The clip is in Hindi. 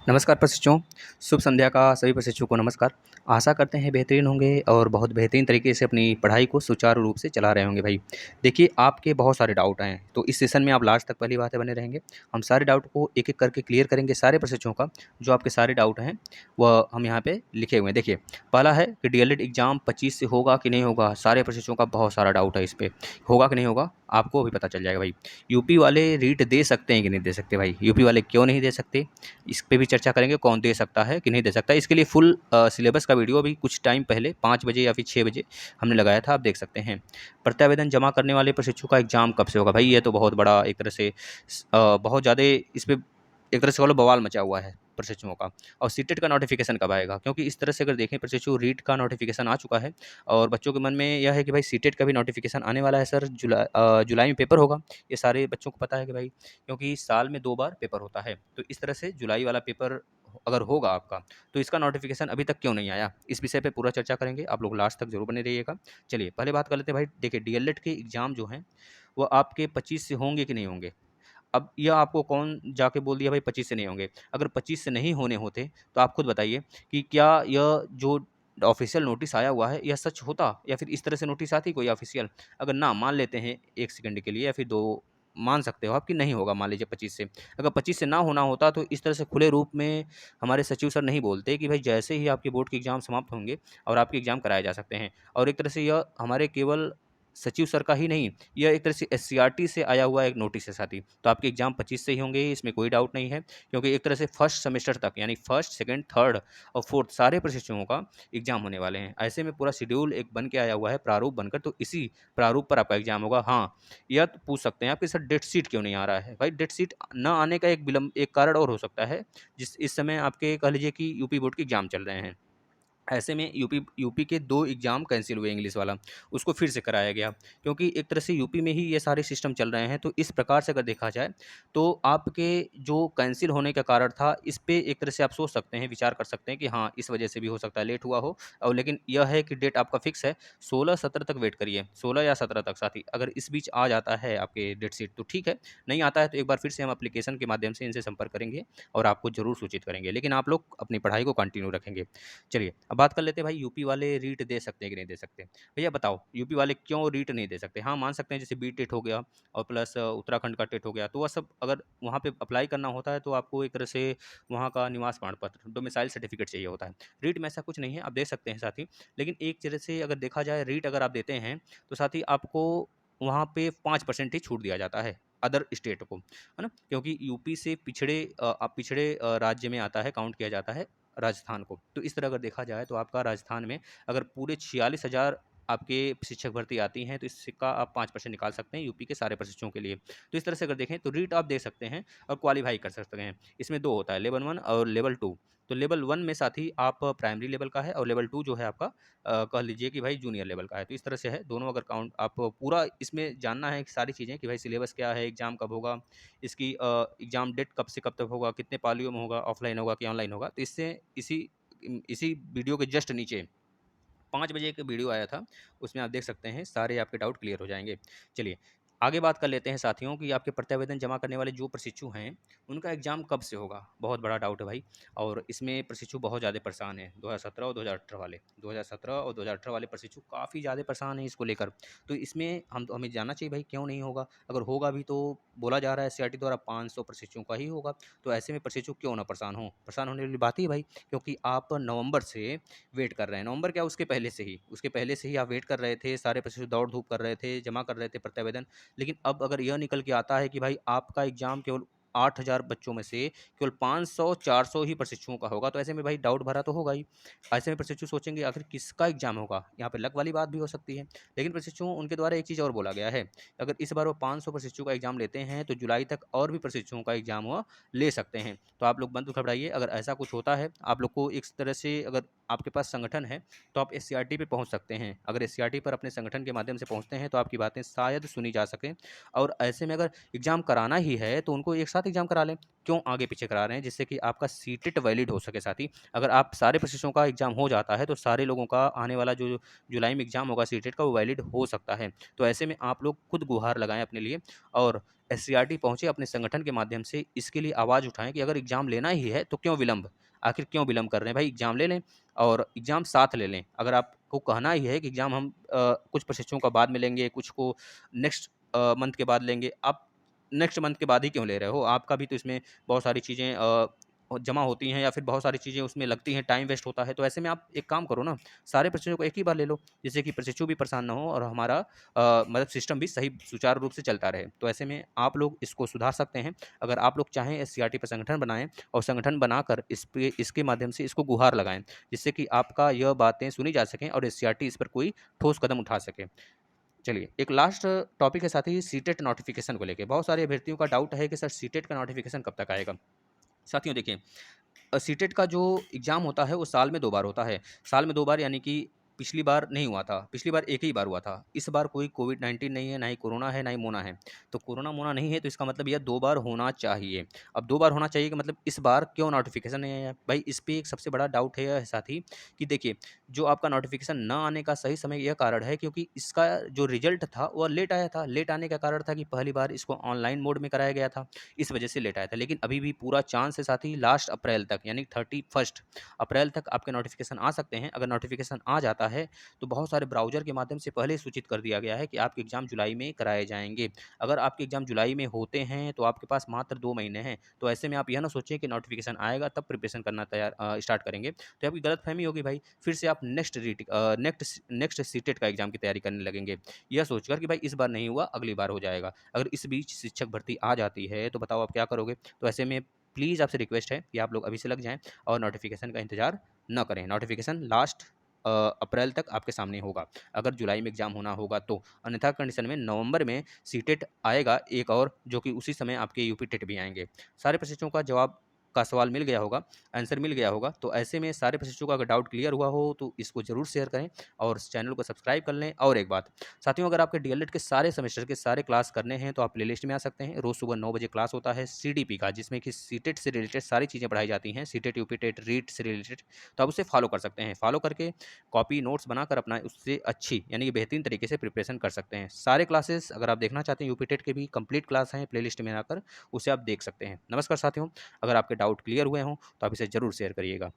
नमस्कार प्रशिक्षुओं, शुभ संध्या का सभी प्रशिक्षुओं को नमस्कार। आशा करते हैं बेहतरीन होंगे और बहुत बेहतरीन तरीके से अपनी पढ़ाई को सुचारू रूप से चला रहे होंगे भाई। देखिए, आपके बहुत सारे डाउट हैं, तो इस सेशन में आप लास्ट तक पहली बात है बने रहेंगे। हम सारे डाउट को एक-एक करके क्लियर करेंगे सारे प्रशिक्षुओं का, जो आपके सारे डाउट हैं, वह हम यहाँ पे लिखे हुए हैं। देखिए, पहला है कि डीएलएड एग्ज़ाम 25 से होगा कि नहीं होगा? सारे प्रशिक्षुओं का बहुत सारा डाउट है इस पे। होगा कि नहीं होगा? आपको अभी पता चल जाएगा भाई। यूपी वाले रीट दे सकते हैं कि नहीं दे सकते भाई? यूपी वाले क्यों नहीं दे सकते? इस पे भी चर्चा करेंगे, कौन दे सकता है कि नहीं दे सकता। इसके लिए फुल सिलेबस का वीडियो अभी कुछ टाइम पहले 5 बजे या फिर 6 बजे हमने लगाया था, आप देख सकते हैं। प्रत्यावेदन जमा करने वाले प्रशिक्षु का एग्ज़ाम कब से होगा? भाई ये तो बहुत बड़ा एक तरह से बहुत ज़्यादा इस पे एक तरह से बोलो बवाल मचा हुआ है प्रशिक्षुओं का। और सीटेट का नोटिफिकेशन कब आएगा? क्योंकि इस तरह से अगर देखें प्रशिक्षु रीट का नोटिफिकेशन आ चुका है और बच्चों के मन में यह है कि भाई सीटेट का भी नोटिफिकेशन आने वाला है सर, जुलाई में पेपर होगा। ये सारे बच्चों को पता है कि भाई, क्योंकि साल में 2 बार पेपर होता है। तो इस तरह से जुलाई वाला पेपर अगर होगा आपका, तो इसका नोटिफिकेशन अभी तक क्यों नहीं आया? इस विषय पे पूरा चर्चा करेंगे, आप लोग लास्ट तक ज़रूर बने रहिएगा। चलिए, पहले बात कर लेते हैं भाई। देखिए, डीएलएड के एग्ज़ाम जो हैं, वो आपके 25 से होंगे कि नहीं होंगे? अब यह आपको कौन जाके बोल दिया भाई 25 से नहीं होंगे? अगर 25 से नहीं होने होते, तो आप खुद बताइए कि क्या यह जो ऑफ़िशियल नोटिस आया हुआ है, यह सच होता? या फिर इस तरह से नोटिस आती कोई ऑफ़िशियल? अगर ना मान लेते हैं 1 सेकंड के लिए या फिर 2 मान सकते हो आप कि नहीं होगा, मान लीजिए 25 से। अगर 25 से ना होना होता, तो इस तरह से खुले रूप में हमारे सचिव सर नहीं बोलते कि भाई जैसे ही आपके बोर्ड के एग्ज़ाम समाप्त होंगे और आपके एग्ज़ाम कराए जा सकते हैं। और एक तरह से यह हमारे केवल सचिव सर का ही नहीं, यह एक तरह से एससीईआरटी से आया हुआ एक नोटिस है साथ ही। तो आपके एग्ज़ाम 25 से ही होंगे, इसमें कोई डाउट नहीं है, क्योंकि एक तरह से फर्स्ट सेमेस्टर तक यानी फर्स्ट, सेकंड, थर्ड और फोर्थ सारे प्रशिक्षुओं का एग्ज़ाम होने वाले हैं। ऐसे में पूरा शेड्यूल एक बन के आया हुआ है, प्रारूप बनकर, तो इसी प्रारूप पर आपका एग्ज़ाम होगा। हाँ, यह तो पूछ सकते हैं आप कि सर डेट शीट क्यों नहीं आ रहा है? भाई डेट शीट ना आने का एक कारण और हो सकता है, जिस इस समय आपके कह लीजिए कि यूपी बोर्ड के एग्ज़ाम चल रहे हैं। ऐसे में यूपी यूपी के 2 एग्ज़ाम कैंसल हुए इंग्लिश वाला, उसको फिर से कराया गया, क्योंकि एक तरह से यूपी में ही ये सारे सिस्टम चल रहे हैं। तो इस प्रकार से अगर देखा जाए, तो आपके जो कैंसल होने का कारण था, इस पे एक तरह से आप सोच सकते हैं, विचार कर सकते हैं कि हाँ, इस वजह से भी हो सकता है लेट हुआ हो। और लेकिन यह है कि डेट आपका फिक्स है, 16-17 तक वेट करिए, 16 या 17 तक साथी। अगर इस बीच आ जाता है आपके डेट शीट तो ठीक है, नहीं आता है तो एक बार फिर से हम एप्लीकेशन के माध्यम से इनसे संपर्क करेंगे और आपको ज़रूर सूचित करेंगे। लेकिन आप लोग अपनी पढ़ाई को कंटिन्यू रखेंगे। चलिए, अब बात कर लेते हैं भाई, यूपी वाले रीट दे सकते हैं कि नहीं दे सकते? भैया बताओ, यूपी वाले क्यों रीट नहीं दे सकते? हाँ, मान सकते हैं जैसे बी टेट हो गया और प्लस उत्तराखंड का टेट हो गया, तो वह सब अगर वहाँ पे अप्लाई करना होता है, तो आपको एक तरह से वहाँ का निवास प्रमाण पत्र, डोमिसाइल सर्टिफिकेट चाहिए होता है। रीट में ऐसा कुछ नहीं है, आप दे सकते हैं साथ ही। लेकिन एक तरह से अगर देखा जाए, रीट अगर आप देते हैं, तो साथ ही आपको वहाँ पे 5% ही छूट दिया जाता है अदर स्टेट को, है ना? क्योंकि यूपी से पिछड़े राज्य में आता है, काउंट किया जाता है राजस्थान को। तो इस तरह अगर देखा जाए, तो आपका राजस्थान में अगर पूरे 46,000 आपके शिक्षक भर्ती आती हैं, तो इसका आप 5% निकाल सकते हैं यूपी के सारे प्रशिक्षुओं के लिए। तो इस तरह से अगर देखें, तो रीट आप दे सकते हैं और क्वालीफाई कर सकते हैं। इसमें 2 होता है, लेवल 1 और लेवल 2। तो लेवल 1 में साथ ही आप प्राइमरी लेवल का है और लेवल 2 जो है आपका कह लीजिए कि भाई जूनियर लेवल का है। तो इस तरह से है, दोनों अगर काउंट आप पूरा इसमें जानना है कि सारी चीज़ें कि भाई सिलेबस क्या है, एग्ज़ाम कब होगा, इसकी एग्ज़ाम डेट कब से कब तक होगा, कितने पालियों में होगा, ऑफलाइन होगा कि ऑनलाइन होगा। तो इससे इसी वीडियो के जस्ट नीचे 5 बजे एक वीडियो आया था, उसमें आप देख सकते हैं, सारे आपके डाउट क्लियर हो जाएँगे। चलिए, आगे बात कर लेते हैं साथियों कि आपके प्रत्यावेदन जमा करने वाले जो प्रशिक्षु हैं, उनका एग्ज़ाम कब से होगा? बहुत बड़ा डाउट है भाई। और इसमें प्रशिक्षु बहुत ज़्यादा परेशान हैं, 2017 और 2018 वाले। 2017 और 2018 वाले प्रशिक्षु काफ़ी ज़्यादा परेशान हैं इसको लेकर। तो इसमें हमें जानना चाहिए भाई क्यों नहीं होगा? अगर होगा भी तो बोला जा रहा है एससीईआरटी द्वारा 500 प्रशिक्षुओं का ही होगा। तो ऐसे में प्रशिक्षु क्यों ना परेशान हों? परेशान होने वाली बात ही है भाई, क्योंकि आप नवंबर से वेट कर रहे हैं। नवंबर क्या, उसके पहले से ही आप वेट कर रहे थे, सारे प्रशिक्षु दौड़-धूप कर रहे थे, जमा कर रहे थे प्रत्यावेदन। लेकिन अब अगर यह निकल के आता है कि भाई आपका एग्ज़ाम केवल 8,000 बच्चों में से केवल 500-400 ही प्रशिक्षुओं का होगा, तो ऐसे में भाई डाउट भरा तो होगा ही। ऐसे में प्रशिक्षु सोचेंगे आखिर किसका एग्ज़ाम होगा? यहाँ पे लक वाली बात भी हो सकती है। लेकिन प्रशिक्षुओं उनके द्वारा एक चीज़ और बोला गया है, अगर इस बार वो 500 प्रशिक्षुओं का एग्ज़ाम लेते हैं, तो जुलाई तक और भी प्रशिक्षुओं का एग्ज़ाम वो ले सकते हैं। तो आप लोग मत घबराइए, अगर ऐसा कुछ होता है, आप लोग को इस तरह से अगर आपके पास संगठन है, तो आप एससीईआरटी पे पहुँच सकते हैं। अगर एससीईआरटी पर अपने संगठन के माध्यम से पहुँचते हैं, तो आपकी बातें शायद सुनी जा सकें। और ऐसे में अगर एग्ज़ाम कराना ही है, तो उनको एक साथ साथ एग्ज़ाम करा लें। क्यों आगे-पीछे करा रहे हैं? जिससे कि आपका सीटेट वैलिड हो सके साथ ही। अगर आप सारे प्रोसेसों का एग्ज़ाम हो जाता है, तो सारे लोगों का आने वाला जो जुलाई में एग्ज़ाम होगा सीटेट का, वो वैलिड हो सकता है। तो ऐसे में आप लोग खुद गुहार लगाएँ अपने लिए और एससीईआरटी पहुँचे अपने संगठन के माध्यम से इसके लिए आवाज़ उठाएँ कि अगर एग्ज़ाम लेना ही है, तो क्यों विलंब? आखिर क्यों विलंब कर रहे हैं? भाई एग्ज़ाम ले लें और एग्ज़ाम साथ ले लें। अगर आपको कहना ही है कि एग्ज़ाम हम कुछ प्रोसेसों का बाद में लेंगे, कुछ को नेक्स्ट मंथ के बाद लेंगे, आप नेक्स्ट मंथ के बाद ही क्यों ले रहे हो? आपका भी तो इसमें बहुत सारी चीज़ें जमा होती हैं या फिर बहुत सारी चीज़ें उसमें लगती हैं, टाइम वेस्ट होता है। तो ऐसे में आप एक काम करो ना, सारे प्रशिक्षुओं को एक ही बार ले लो, जिससे कि प्रशिक्षु भी परेशान ना हो और हमारा मतलब सिस्टम भी सही सुचारू रूप से चलता रहे। तो ऐसे में आप लोग इसको सुधार सकते हैं। अगर आप लोग चाहें एससीईआरटी पे संगठन बनाएँ और संगठन बनाकर इसके माध्यम से इसको गुहार लगाएँ, जिससे कि आपका यह बातें सुनी जा सकें और एससीईआरटी इस पर कोई ठोस कदम उठा सके। चलिए, एक लास्ट टॉपिक है साथी सीटेट नोटिफ़िकेशन को लेके। बहुत सारे अभ्यर्थियों का डाउट है कि सर सीटेट का नोटिफ़िकेशन कब तक आएगा? साथियों देखिए, सीटेट का जो एग्ज़ाम होता है वो साल में 2 बार होता है। साल में 2 बार यानी कि पिछली बार नहीं हुआ था, पिछली बार एक ही बार हुआ था। इस बार कोई कोविड-19 नहीं है, ना ही कोरोना है, ना ही मोना है। तो कोरोना-मोना नहीं है तो इसका मतलब यह 2 बार होना चाहिए। अब 2 बार होना चाहिए का मतलब इस बार क्यों नोटिफ़िकेशन नहीं आया? भाई इस पे एक सबसे बड़ा डाउट है यह साथी कि देखिए, जो आपका नोटिफ़िकेशन ना आने का सही समय यह कारण है क्योंकि इसका जो रिज़ल्ट था वह लेट आया था। लेट आने का कारण था कि पहली बार इसको ऑनलाइन मोड में कराया गया था। इस वजह से लेट आया था। लेकिन अभी भी पूरा चांस है साथी लास्ट अप्रैल तक यानी 31 अप्रैल तक आपके नोटिफ़िकेशन आ सकते हैं। अगर नोटिफ़िकेशन आ जाता है, तो बहुत सारे ब्राउज़र के माध्यम से पहले ही सूचित कर दिया गया है कि आपके एग्ज़ाम जुलाई में कराए जाएँगे। अगर आपके एग्ज़ाम जुलाई में होते हैं, तो आपके पास मात्र 2 महीने हैं। तो ऐसे में आप यह ना सोचें कि नोटिफ़िकेशन आएगा तब प्रिपरेशन करना स्टार्ट करेंगे। तो आपकी गलतफ़हमी होगी भाई। फिर से आप नेक्स्ट सीटेट का एग्ज़ाम की तैयारी करने लगेंगे। यह सोचकर कि भाई इस बार नहीं हुआ, अगली बार हो जाएगा। अगर इस बीच शिक्षक भर्ती आ जाती है, तो बताओ आप क्या करोगे? तो ऐसे में प्लीज़ आपसे रिक्वेस्ट है कि आप लोग अभी से लग जाएँ और नोटिफ़िकेशन का इंतज़ार ना करें। नोटिफ़िकेशन लास्ट अप्रैल तक आपके सामने होगा, अगर जुलाई में एग्ज़ाम होना होगा तो। अन्यथा कंडीशन में नवंबर में सीटेट आएगा एक और जो कि उसी समय आपके यूपी टेट भी आएँगे। सारे प्रश्नों का जवाब का सवाल मिल गया होगा, आंसर मिल गया होगा। तो ऐसे में सारे प्रश्नों का अगर डाउट क्लियर हुआ हो तो इसको ज़रूर शेयर करें और इस चैनल को सब्सक्राइब कर लें। और एक बात, साथियों अगर आपके डीएलएड के सारे सेमेस्टर के सारे क्लास करने हैं तो आप प्लेलिस्ट में आ सकते हैं। रोज़ सुबह 9 बजे क्लास होता है सीडीपी का, जिसमें कि सीटेट से रिलेटेड सारी चीज़ें पढ़ाई जाती हैं, सीटेट, यूपी टेट, रीट से रिलेटेड। तो आप उसे फॉलो कर सकते हैं। फॉलो करके कॉपी नोट्स बनाकर अपना उससे अच्छी यानी कि बेहतरीन तरीके से प्रिपरेशन कर सकते हैं। सारे क्लासेस अगर आप देखना चाहते हैं यूपी टेट के भी कंप्लीट क्लास हैं प्लेलिस्ट में आकर, उसे आप देख सकते हैं। नमस्कार साथियों, अगर आपके डाउट क्लियर हुए हों तो आप इसे ज़रूर शेयर करिएगा।